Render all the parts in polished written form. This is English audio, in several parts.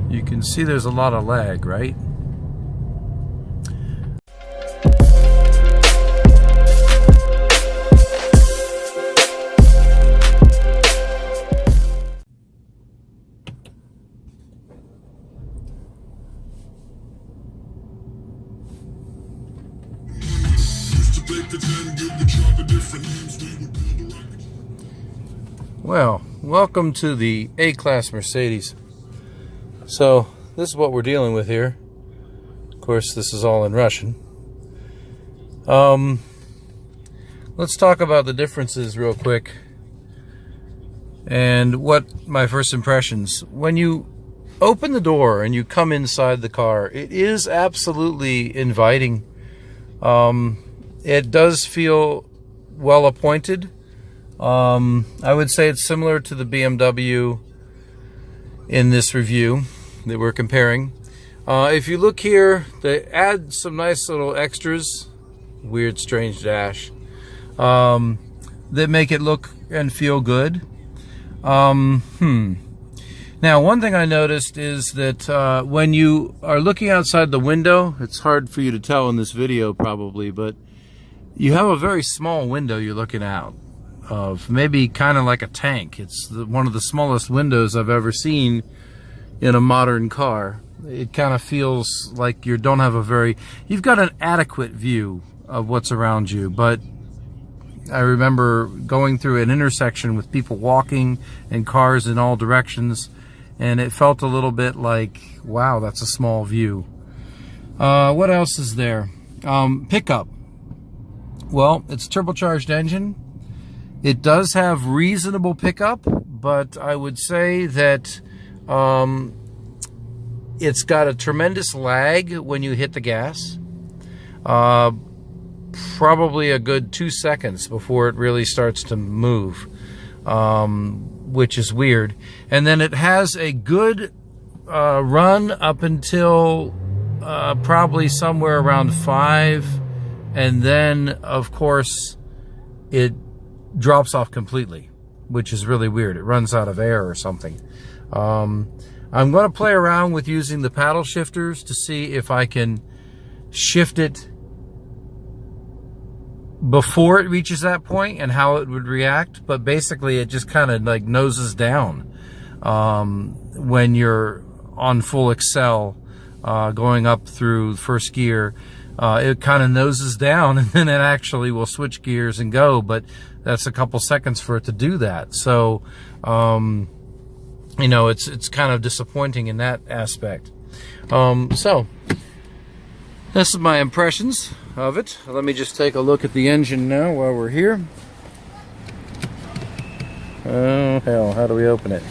You can see there's a lot of lag, right? Well, welcome to the A-Class Mercedes. So, this is what we're dealing with here. Of course, this is all in Russian. Let's talk about the differences real quick and what my first impressions. When you open the door and you come inside the car, it is absolutely inviting. It does feel well appointed. I would say it's similar to the BMW in this review that we're comparing. If you look here, they add some nice little extras, weird, strange dash, that make it look and feel good. Now, one thing I noticed is that when you are looking outside the window, it's hard for you to tell in this video probably, but you have a very small window you're looking out of, maybe kind of like a tank. It's one of the smallest windows I've ever seen in a modern car. It kind of feels like you've got an adequate view of what's around you, but I remember going through an intersection with people walking and cars in all directions, and it felt a little bit like, wow, that's a small view. What else is there? Pickup. Well, it's a turbocharged engine. It does have reasonable pickup, but I would say that it's got a tremendous lag when you hit the gas. Probably a good 2 seconds before it really starts to move, which is weird. And then it has a good run up until probably somewhere around 5, and then, of course, it drops off completely, which is really weird. It runs out of air or something. I'm going to play around with using the paddle shifters to see if I can shift it before it reaches that point and how it would react. But basically, it just kind of like noses down when you're on full accel, going up through first gear. It kind of noses down, and then it actually will switch gears and go, but that's a couple seconds for it to do that. So, you know, it's kind of disappointing in that aspect. So, this is my impressions of it. Let me just take a look at the engine now while we're here. Oh, hell, how do we open it?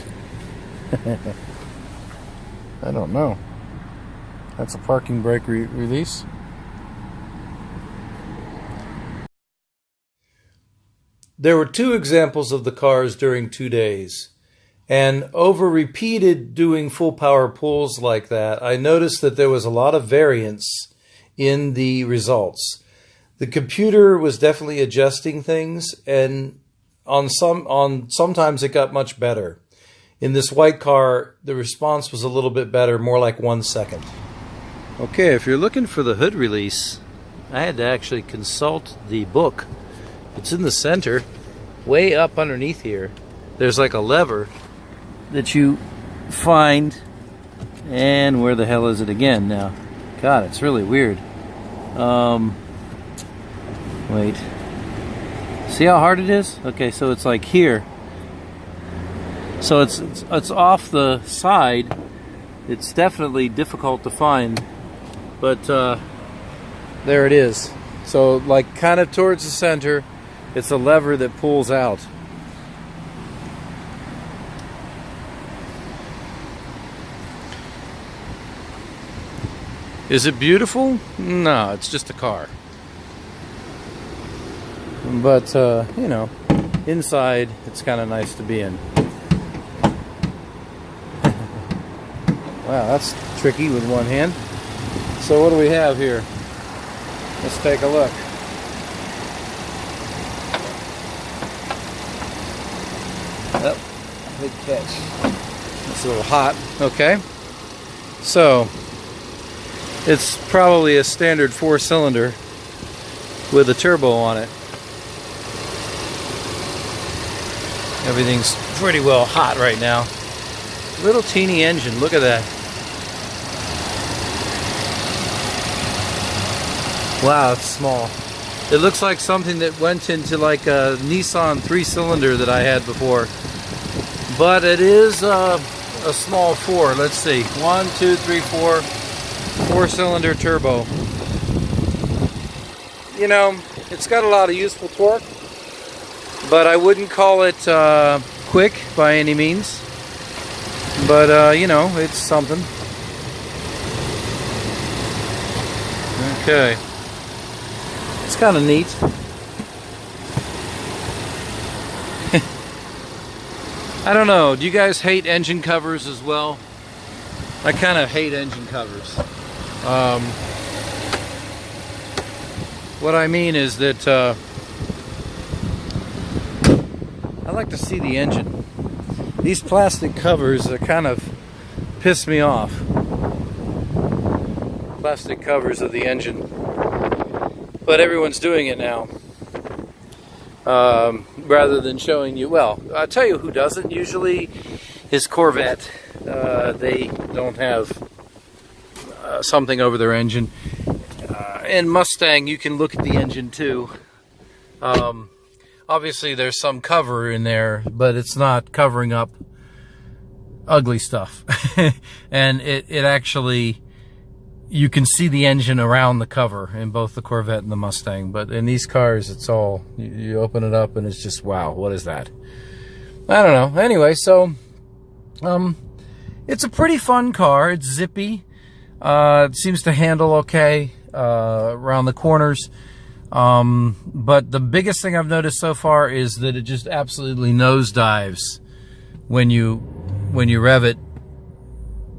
I don't know. That's a parking brake release. There were 2 examples of the cars during 2 days, and over repeated doing full power pulls like that, I noticed that there was a lot of variance in the results. The computer was definitely adjusting things, and sometimes it got much better. In this white car, the response was a little bit better, more like 1 second. Okay, if you're looking for the hood release, I had to actually consult the book. It's in the center, way up underneath here. There's like a lever that you find, and where the hell is it again now? God, it's really weird. Wait. See how hard it is? Okay, so it's like here. So it's off the side. It's definitely difficult to find, but there it is. So like kind of towards the center. It's a lever that pulls out. Is it beautiful? No, it's just a car. But, you know, inside, it's kind of nice to be in. Wow, that's tricky with one hand. So what do we have here? Let's take a look. Oh, good catch. It's a little hot. Okay. So it's probably a standard 4-cylinder with a turbo on it. Everything's pretty well hot right now. Little teeny engine, look at that. Wow, it's small. It looks like something that went into like a Nissan 3-cylinder that I had before. But it is a small 4. Let's see. 1, 2, 3, 4. 4-cylinder turbo. You know, it's got a lot of useful torque, but I wouldn't call it quick by any means. But, you know, it's something. Okay. It's kind of neat. I don't know. Do you guys hate engine covers as well? I kind of hate engine covers. What I mean is that I like to see the engine. These plastic covers are kind of piss me off. Plastic covers of the engine. But everyone's doing it now. Rather than showing you, well, I'll tell you who doesn't usually is Corvette. They don't have something over their engine. And Mustang, you can look at the engine too. Obviously there's some cover in there, but it's not covering up ugly stuff. And it actually, you can see the engine around the cover in both the Corvette and the Mustang. But in these cars, it's all, you open it up and it's just, wow, what is that? I don't know. Anyway, so it's a pretty fun car. It's zippy. It seems to handle okay around the corners. But the biggest thing I've noticed so far is that it just absolutely nosedives when you rev it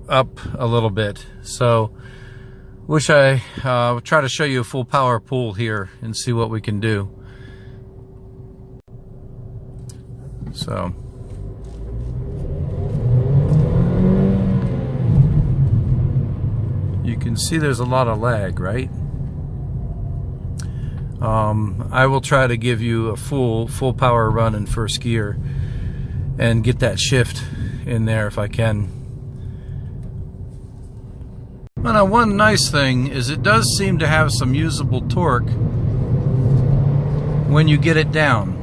up a little bit. So wish I would try to show you a full power pull here and see what we can do. So you can see there's a lot of lag, right? I will try to give you a full power run in first gear and get that shift in there if I can. Well, now one nice thing is it does seem to have some usable torque when you get it down.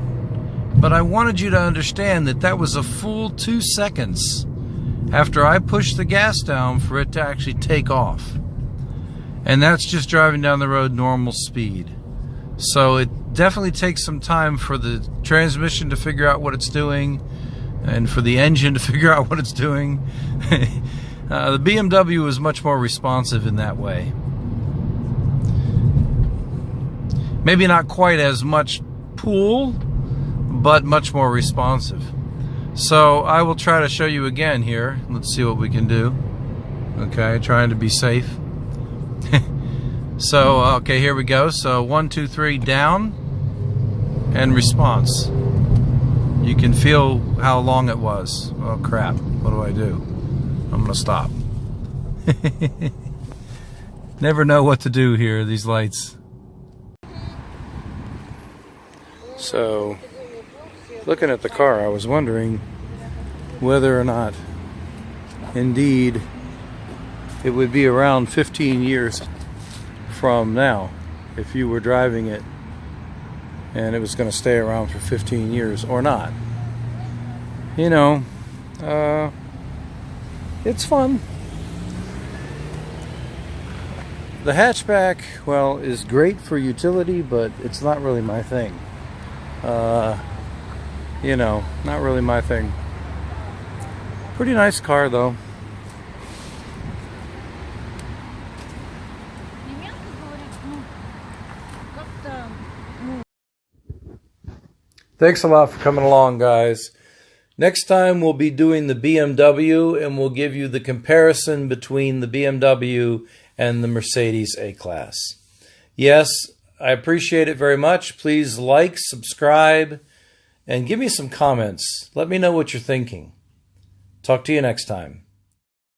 But I wanted you to understand that that was a full 2 seconds after I pushed the gas down for it to actually take off. And that's just driving down the road normal speed. So it definitely takes some time for the transmission to figure out what it's doing and for the engine to figure out what it's doing. The BMW is much more responsive in that way. Maybe not quite as much pull, but much more responsive. So I will try to show you again here. Let's see what we can do. Okay, trying to be safe. So, okay, here we go. So 1, 2, 3, down, and response. You can feel how long it was. Oh crap, what do I do? I'm gonna stop. Never know what to do here, these lights. So, looking at the car, I was wondering whether or not, indeed, it would be around 15 years from now if you were driving it and it was going to stay around for 15 years or not. You know, it's fun. The hatchback, well, is great for utility, but it's not really my thing. You know, not really my thing. Pretty nice car though. Thanks a lot for coming along, guys. Next time we'll be doing the BMW and we'll give you the comparison between the BMW and the Mercedes A-Class. Yes, I appreciate it very much. Please like, subscribe, and give me some comments. Let me know what you're thinking. Talk to you next time.